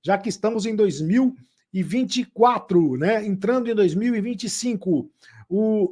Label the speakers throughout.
Speaker 1: já que estamos em 2024, né? Entrando em 2025.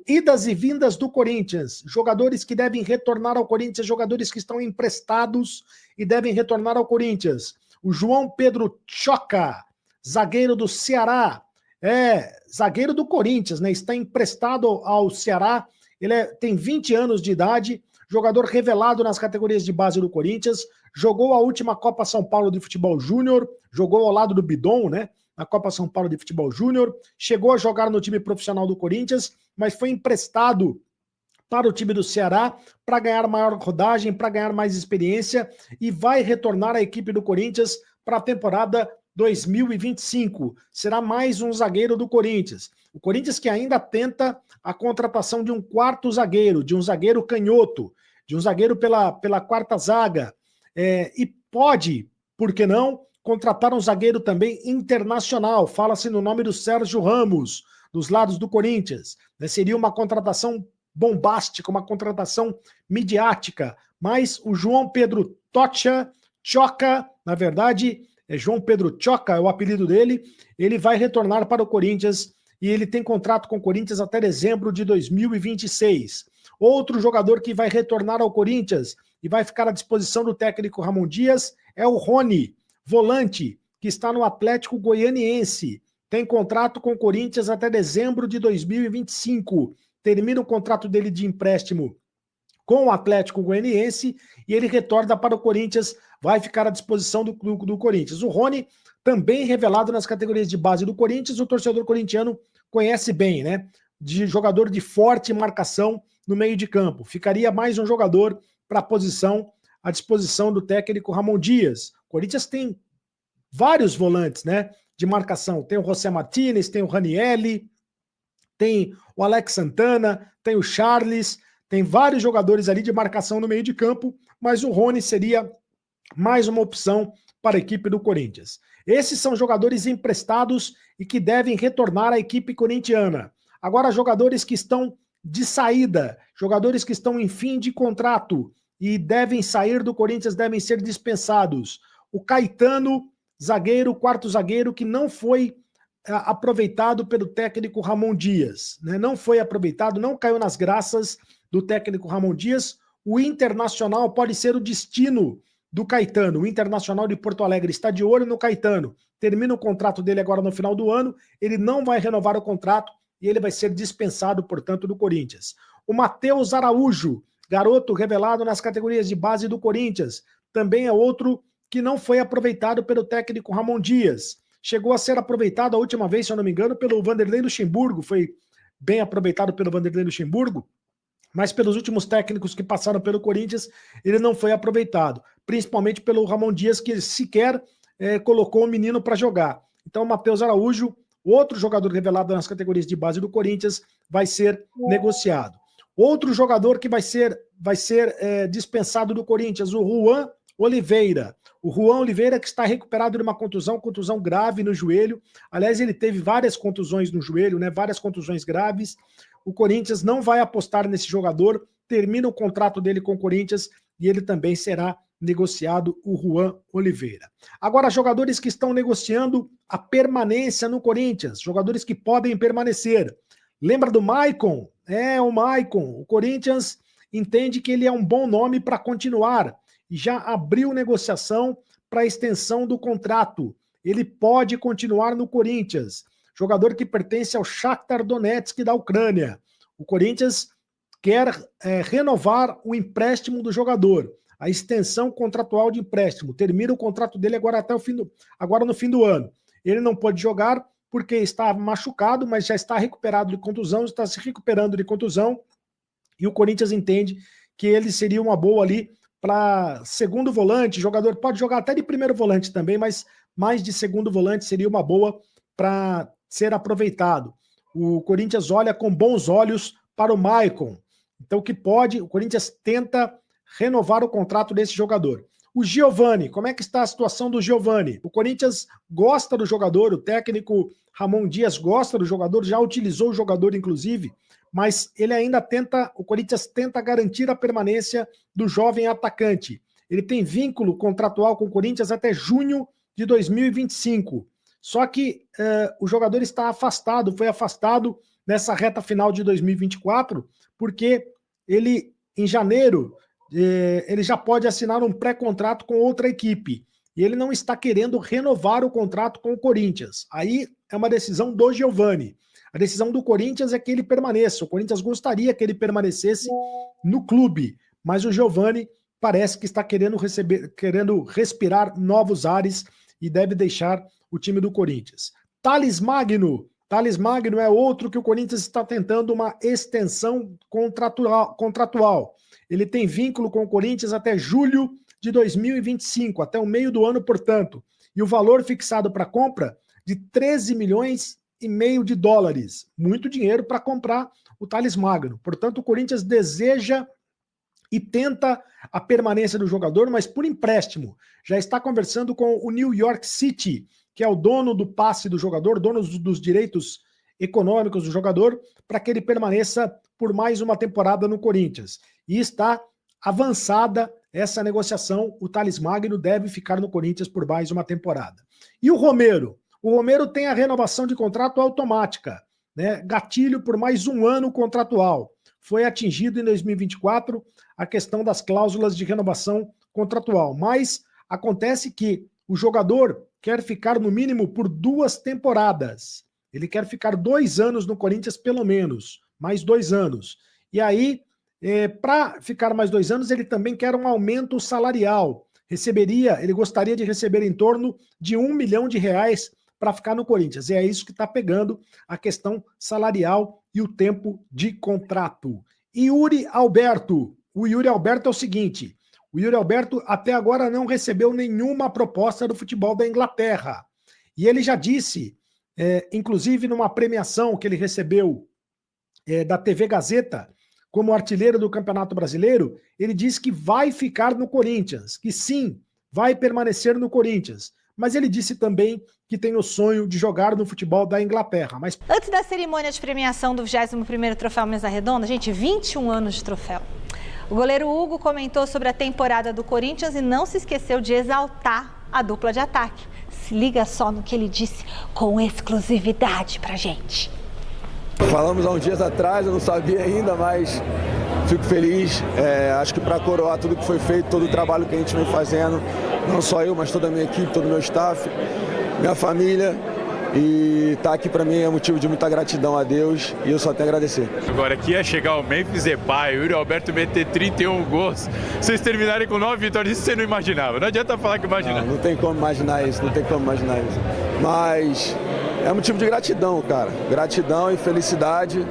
Speaker 1: Idas e vindas do Corinthians, jogadores que devem retornar ao Corinthians, jogadores que estão emprestados e devem retornar ao Corinthians. O João Pedro Choca, zagueiro do Ceará, zagueiro do Corinthians, né? Está emprestado ao Ceará, ele tem 20 anos de idade, jogador revelado nas categorias de base do Corinthians, jogou a última Copa São Paulo de Futebol Júnior, jogou ao lado do Bidon, né? Na Copa São Paulo de Futebol Júnior, chegou a jogar no time profissional do Corinthians, mas foi emprestado para o time do Ceará para ganhar maior rodagem, para ganhar mais experiência e vai retornar à equipe do Corinthians para a temporada 2025. Será mais um zagueiro do Corinthians. O Corinthians que ainda tenta a contratação de um quarto zagueiro, de um zagueiro canhoto, de um zagueiro pela quarta zaga. E pode, por que não, contratar um zagueiro também internacional. Fala-se no nome do Sérgio Ramos, dos lados do Corinthians. Seria uma contratação bombástica, uma contratação midiática. Mas o João Pedro Choca, na verdade, João Pedro Choca é o apelido dele, ele vai retornar para o Corinthians e ele tem contrato com o Corinthians até dezembro de 2026. Outro jogador que vai retornar ao Corinthians e vai ficar à disposição do técnico Ramon Dias é o Rony, volante, que está no Atlético Goianiense. Tem contrato com o Corinthians até dezembro de 2025. Termina o contrato dele de empréstimo com o Atlético Goianiense e ele retorna para o Corinthians, vai ficar à disposição do Corinthians. O Rony, também revelado nas categorias de base do Corinthians, o torcedor corintiano conhece bem, né? De jogador de forte marcação no meio de campo. Ficaria mais um jogador para a posição à disposição do técnico Ramon Dias. O Corinthians tem vários volantes, né, de marcação. Tem o José Martínez, tem o Ranielli, tem o Alex Santana, tem o Charles, tem vários jogadores ali de marcação no meio de campo, mas o Rony seria mais uma opção para a equipe do Corinthians. Esses são jogadores emprestados e que devem retornar à equipe corintiana. Agora, jogadores que estão de saída, jogadores que estão em fim de contrato e devem sair do Corinthians, devem ser dispensados. O Caetano, zagueiro, quarto zagueiro, que não foi aproveitado pelo técnico Ramon Dias, né? Não foi aproveitado, não caiu nas graças do técnico Ramon Dias. O Internacional pode ser o destino do Caetano. O Internacional de Porto Alegre está de olho no Caetano. Termina o contrato dele agora no final do ano, ele não vai renovar o contrato e ele vai ser dispensado, portanto, do Corinthians. O Matheus Araújo, garoto revelado nas categorias de base do Corinthians, também é outro que não foi aproveitado pelo técnico Ramon Dias. Chegou a ser aproveitado a última vez, se eu não me engano, pelo Vanderlei Luxemburgo, foi bem aproveitado pelo Vanderlei Luxemburgo, mas pelos últimos técnicos que passaram pelo Corinthians, ele não foi aproveitado, principalmente pelo Ramon Dias, que sequer colocou o menino para jogar. Então, o Matheus Araújo, outro jogador revelado nas categorias de base do Corinthians, vai ser negociado. Outro jogador que vai ser dispensado do Corinthians, o Juan Oliveira. O Juan Oliveira, que está recuperado de uma contusão grave no joelho. Aliás, ele teve várias contusões no joelho, né? Várias contusões graves. O Corinthians não vai apostar nesse jogador, termina o contrato dele com o Corinthians e ele também será negociado, o Juan Oliveira. Agora, jogadores que estão negociando a permanência no Corinthians, jogadores que podem permanecer. Lembra do Maicon? O Maicon. O Corinthians entende que ele é um bom nome para continuar e já abriu negociação para a extensão do contrato. Ele pode continuar no Corinthians. Jogador que pertence ao Shakhtar Donetsk da Ucrânia. O Corinthians quer renovar o empréstimo do jogador, a extensão contratual de empréstimo. Termina o contrato dele agora no fim do ano. Ele não pode jogar porque está machucado, mas já está recuperado de contusão, está se recuperando de contusão, e o Corinthians entende que ele seria uma boa ali para segundo volante. Jogador pode jogar até de primeiro volante também, mas mais de segundo volante seria uma boa para ser aproveitado. O Corinthians olha com bons olhos para o Maicon. Então, o Corinthians tenta renovar o contrato desse jogador. O Giovani, como é que está a situação do Giovani? O Corinthians gosta do jogador, o técnico Ramon Dias gosta do jogador, já utilizou o jogador, inclusive, mas o Corinthians tenta garantir a permanência do jovem atacante. Ele tem vínculo contratual com o Corinthians até junho de 2025. Só que o jogador está afastado, foi afastado nessa reta final de 2024, porque ele, em janeiro, ele já pode assinar um pré-contrato com outra equipe. E ele não está querendo renovar o contrato com o Corinthians. Aí é uma decisão do Giovani. A decisão do Corinthians é que ele permaneça. O Corinthians gostaria que ele permanecesse no clube, mas o Giovani parece que está querendo respirar novos ares e deve deixar o time do Corinthians. Thales Magno é outro que o Corinthians está tentando uma extensão contratual. Ele tem vínculo com o Corinthians até julho de 2025, até o meio do ano, portanto. E o valor fixado para compra de 13 milhões e meio de dólares. Muito dinheiro para comprar o Thales Magno. Portanto, o Corinthians deseja e tenta a permanência do jogador, mas por empréstimo. Já está conversando com o New York City, que é o dono do passe do jogador, dono dos direitos econômicos do jogador, para que ele permaneça por mais uma temporada no Corinthians. E está avançada essa negociação. O Thales Magno deve ficar no Corinthians por mais uma temporada. E o Romero? O Romero tem a renovação de contrato automática, né? Gatilho por mais um ano contratual. Foi atingido em 2024 a questão das cláusulas de renovação contratual. Mas acontece que o jogador quer ficar no mínimo por 2 temporadas. Ele quer ficar 2 anos no Corinthians, pelo menos. Mais 2 anos. E aí, para ficar mais 2 anos, ele também quer um aumento salarial. Ele gostaria de receber em torno de R$1 milhão para ficar no Corinthians. E é isso que está pegando a questão salarial e o tempo de contrato. Yuri Alberto. O Yuri Alberto é o seguinte: o Yuri Alberto até agora não recebeu nenhuma proposta do futebol da Inglaterra. E ele já disse, inclusive numa premiação que ele recebeu da TV Gazeta, como artilheiro do Campeonato Brasileiro, ele disse que vai ficar no Corinthians, que sim, vai permanecer no Corinthians. Mas ele disse também que tem o sonho de jogar no futebol da Inglaterra. Mas
Speaker 2: antes da cerimônia de premiação do 21º Troféu Mesa Redonda, gente, 21 anos de troféu. O goleiro Hugo comentou sobre a temporada do Corinthians e não se esqueceu de exaltar a dupla de ataque. Se liga só no que ele disse com exclusividade pra gente.
Speaker 3: Falamos há uns dias atrás, eu não sabia ainda, mas fico feliz. Acho que para coroar tudo que foi feito, todo o trabalho que a gente vem fazendo, não só eu, mas toda a minha equipe, todo o meu staff, minha família. E estar aqui para mim é motivo de muita gratidão a Deus e eu só tenho a agradecer.
Speaker 4: Agora aqui ia chegar o Memphis Depay, o Yuri Alberto meter 31 gols, vocês terminarem com 9 vitórias, isso você não imaginava, não adianta falar que imaginava.
Speaker 3: Não tem como imaginar isso, mas é motivo de gratidão, cara, gratidão e felicidade.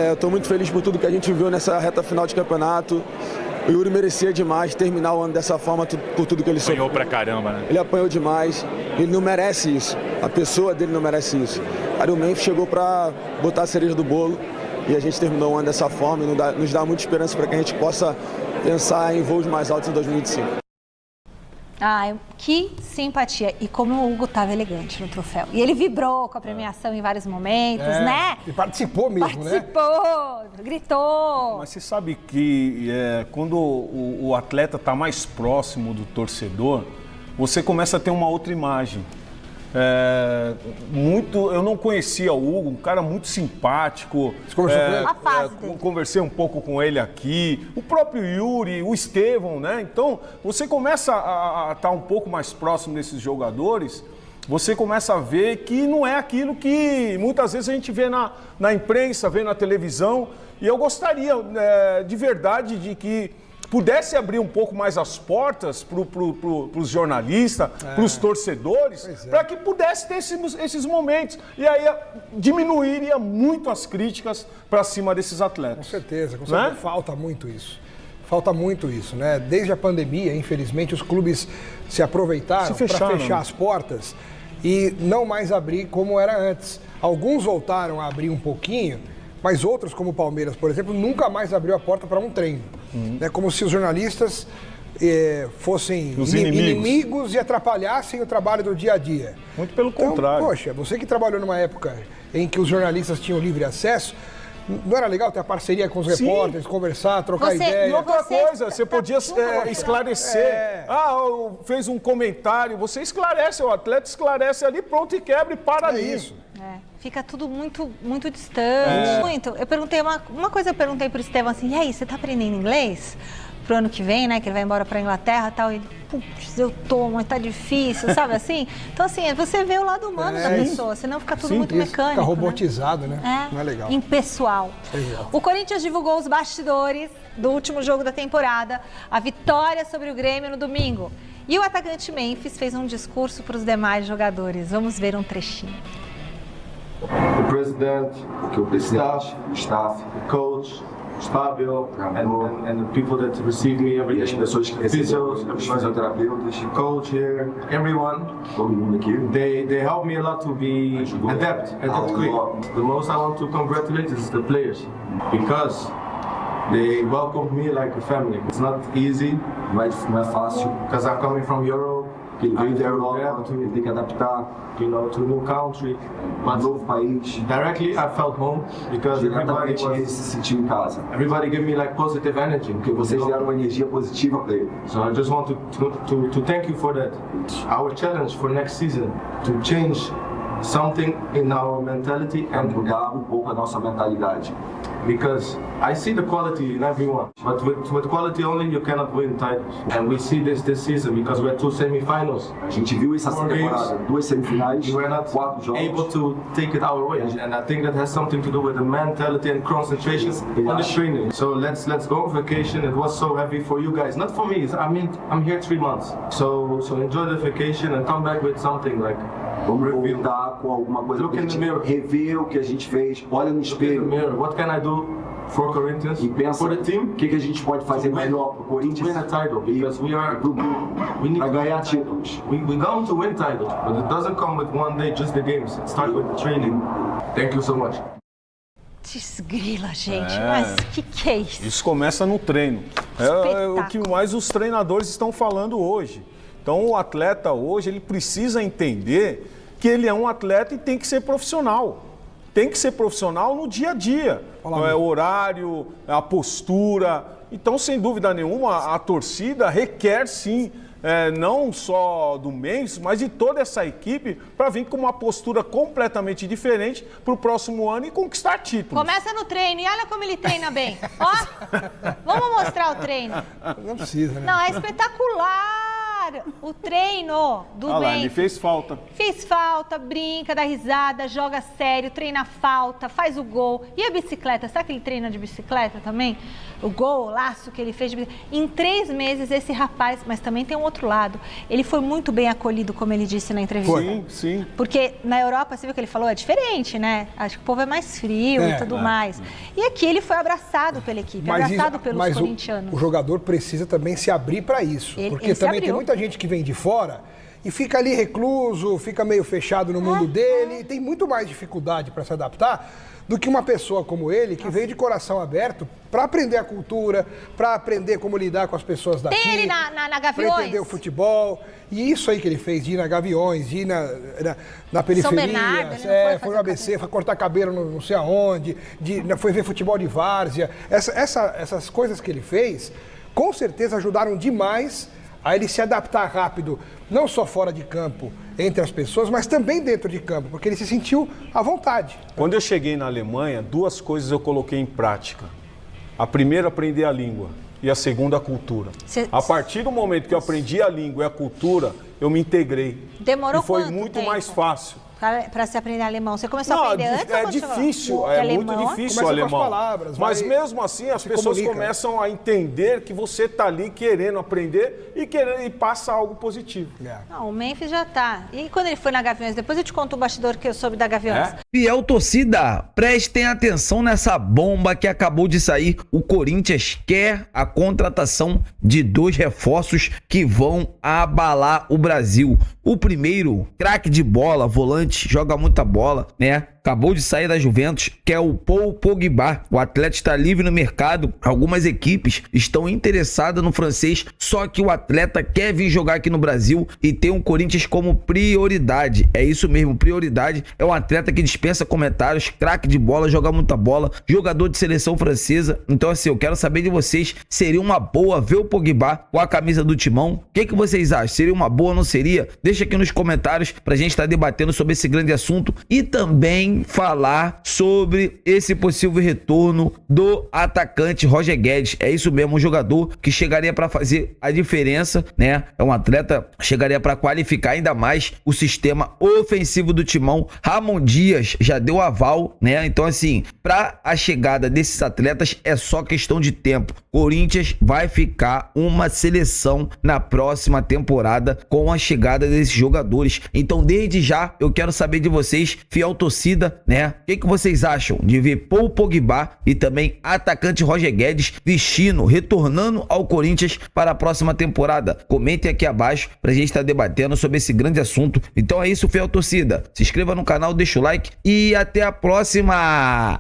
Speaker 3: Eu estou muito feliz por tudo que a gente viu nessa reta final de campeonato. O Yuri merecia demais terminar o ano dessa forma por tudo que ele sofreu.
Speaker 4: Apanhou pra caramba, né?
Speaker 3: Ele apanhou demais, ele não merece isso. A pessoa dele não merece isso. Aí o Memphis chegou para botar a cereja do bolo e a gente terminou o ano dessa forma e nos dá muita esperança para que a gente possa pensar em voos mais altos em 2025.
Speaker 2: Ai, que simpatia. E como o Hugo estava elegante no troféu. E ele vibrou com a premiação em vários momentos, né?
Speaker 5: E participou mesmo,
Speaker 2: Participou, gritou.
Speaker 6: Mas você sabe que quando o atleta está mais próximo do torcedor, você começa a ter uma outra imagem. Eu não conhecia o Hugo, um cara muito simpático.
Speaker 5: Você conversou com ele?
Speaker 2: A fase dele.
Speaker 6: Conversei um pouco com ele aqui, o próprio Yuri, o Estevão, né? Então, você começa a estar um pouco mais próximo desses jogadores, você começa a ver que não é aquilo que muitas vezes a gente vê na imprensa, vê na televisão. E eu gostaria, de verdade, de que pudesse abrir um pouco mais as portas para os jornalistas, para os torcedores, para que pudesse ter esses momentos. E aí diminuiria muito as críticas para cima desses atletas.
Speaker 5: Com certeza. Né? Falta muito isso, né? Desde a pandemia, infelizmente, os clubes se aproveitaram para fechar as portas e não mais abrir como era antes. Alguns voltaram a abrir um pouquinho, mas outros, como o Palmeiras, por exemplo, nunca mais abriu a porta para um treino. É como se os jornalistas fossem
Speaker 6: os
Speaker 5: inimigos e atrapalhassem o trabalho do dia a dia.
Speaker 6: Muito pelo contrário.
Speaker 5: Poxa, você que trabalhou numa época em que os jornalistas tinham livre acesso, Não era legal ter a parceria com os repórteres, conversar, trocar ideia?
Speaker 6: E outra coisa, você podia esclarecer. Fez um comentário, você esclarece, o atleta esclarece ali, pronto, e quebra e para ali.
Speaker 5: Isso.
Speaker 2: Fica tudo muito, muito distante. Muito. Eu perguntei, uma coisa eu perguntei pro Estevão assim, e aí, você tá aprendendo inglês? Pro ano que vem, né, que ele vai embora pra Inglaterra e tal, ele, putz, eu tô, mas tá difícil, sabe assim? Então, assim, você vê o lado humano da pessoa, senão fica tudo muito mecânico.
Speaker 5: Fica robotizado, né? Não é legal.
Speaker 2: Impessoal.
Speaker 5: Exato.
Speaker 2: O Corinthians divulgou os bastidores do último jogo da temporada, a vitória sobre o Grêmio no domingo. E o atacante Memphis fez um discurso para os demais jogadores. Vamos ver um trechinho.
Speaker 7: O presidente, o staff, o coach, Fábio, and the people that receive me every day, as pessoas que recebem, os fisioterapeutas, coach here, everyone, todo mundo aqui, they help me a lot to be adapt quick. The most I want to congratulate is the players because they welcomed me like a family. It's not easy, não é fácil, because I'm coming from Europe. Ele veio da Europa, ele tem que adaptar, to a new country, novo país. Directly, I felt home because everybody se sentiu em casa. Everybody gave me like positive energy, porque vocês deram uma energia positiva para ele. So I just want to thank you for that. Our challenge for next season to change something in our mentality and mudar pouco a nossa mentalidade. Because I see the quality in everyone, but with quality only you cannot win titles. And we see this season because we had 2 semifinals. A gente viu isso essa temporada, 2 semifinais, we were not 4 jogos, able to take it our way. And I think that has something to do with the mentality and concentration on the training. So let's go on vacation. It was so heavy for you guys, not for me. I mean, I'm here 3 months. So enjoy the vacation and come back with something like. Vamos voltar com alguma coisa. Look in the mirror. Rever o que a gente fez. Olha no espelho. What can I do for Corinthians? E pensa for the team. O que a gente pode fazer melhor para o Corinthians? Win a title because we need to ganhar títulos. We going to win titles, but it doesn't come with one day just the games. It starts with the training. Thank you so much.
Speaker 2: Desgrila, gente, mas que é isso?
Speaker 6: Isso começa no treino. É o que mais os treinadores estão falando hoje. Então o atleta hoje, ele precisa entender que ele é um atleta e tem que ser profissional. Tem que ser profissional no dia a dia. O horário, a postura. Então, sem dúvida nenhuma, a torcida requer sim, não só do Memphis, mas de toda essa equipe, para vir com uma postura completamente diferente para o próximo ano e conquistar títulos.
Speaker 2: Começa no treino e olha como ele treina bem. Ó, vamos mostrar o treino.
Speaker 5: Não precisa, né?
Speaker 2: Não, é espetacular. O treino do Memphis.
Speaker 6: Ele fez falta.
Speaker 2: Fez falta, brinca, dá risada, joga sério, treina falta, faz o gol. E a bicicleta? Sabe que ele treina de bicicleta também? O gol, o laço que ele fez de bicicleta. Em 3 meses, esse rapaz, mas também tem um outro lado, ele foi muito bem acolhido, como ele disse na entrevista.
Speaker 6: Sim.
Speaker 2: Porque na Europa, você viu o que ele falou? É diferente, né? Acho que o povo é mais frio e tudo mais. E aqui ele foi abraçado pela equipe, abraçado pelos corintianos.
Speaker 5: O jogador precisa também se abrir para isso. Porque também tem muita gente que vem de fora e fica ali recluso, fica meio fechado no mundo dele, e tem muito mais dificuldade para se adaptar do que uma pessoa como ele, que veio de coração aberto para aprender a cultura, para aprender como lidar com as pessoas daqui.
Speaker 2: Tem ele na Gaviões?
Speaker 5: Para entender o futebol. E isso aí que ele fez, de ir na Gaviões, de ir na periferia.
Speaker 2: São Bernardo,
Speaker 5: foi no ABC, foi cortar cabelo não sei aonde, foi ver futebol de várzea. Essas coisas que ele fez, com certeza ajudaram demais a ele se adaptar rápido, não só fora de campo, entre as pessoas, mas também dentro de campo, porque ele se sentiu à vontade.
Speaker 6: Quando eu cheguei na Alemanha, 2 coisas eu coloquei em prática. A primeira, aprender a língua, e a segunda, a cultura. A partir do momento que eu aprendi a língua e a cultura, eu me integrei.
Speaker 2: Demorou
Speaker 6: quanto tempo?
Speaker 2: E foi
Speaker 6: muito mais fácil.
Speaker 2: Para se aprender alemão. Você começou a aprender antes?
Speaker 6: É difícil, é muito difícil o alemão.
Speaker 5: Palavras,
Speaker 6: mas mesmo assim as pessoas começam a entender que você está ali querendo aprender e passa algo positivo.
Speaker 2: Não, o Memphis já tá. E quando ele foi na Gaviões? Depois eu te conto o bastidor que eu soube da Gaviões.
Speaker 8: Fiel torcida, prestem atenção nessa bomba que acabou de sair. O Corinthians quer a contratação de 2 reforços que vão abalar o Brasil. O primeiro, craque de bola, volante, joga muita bola, né? acabou de sair da Juventus, que é o Paul Pogba. O atleta está livre no mercado, algumas equipes estão interessadas no francês, só que o atleta quer vir jogar aqui no Brasil e tem o Corinthians como prioridade. É isso mesmo, prioridade. É um atleta que dispensa comentários, craque de bola, joga muita bola, jogador de seleção francesa. Então assim, eu quero saber de vocês, seria uma boa ver o Pogba com a camisa do Timão? O que vocês acham? Seria uma boa ou não seria? Deixa aqui nos comentários pra gente estar debatendo sobre esse grande assunto e também falar sobre esse possível retorno do atacante Roger Guedes. É isso mesmo, um jogador que chegaria para fazer a diferença, né? É um atleta que chegaria para qualificar ainda mais o sistema ofensivo do Timão. Ramon Dias já deu aval, né? Então assim, para a chegada desses atletas é só questão de tempo. Corinthians vai ficar uma seleção na próxima temporada com a chegada desses jogadores. Então desde já eu quero saber de vocês, fiel torcida, né? O que vocês acham de ver Paul Pogba e também atacante Roger Guedes retornando ao Corinthians para a próxima temporada? Comentem aqui abaixo pra gente estar debatendo sobre esse grande assunto. Então é isso, fiel torcida. Se inscreva no canal, deixa o like e até a próxima!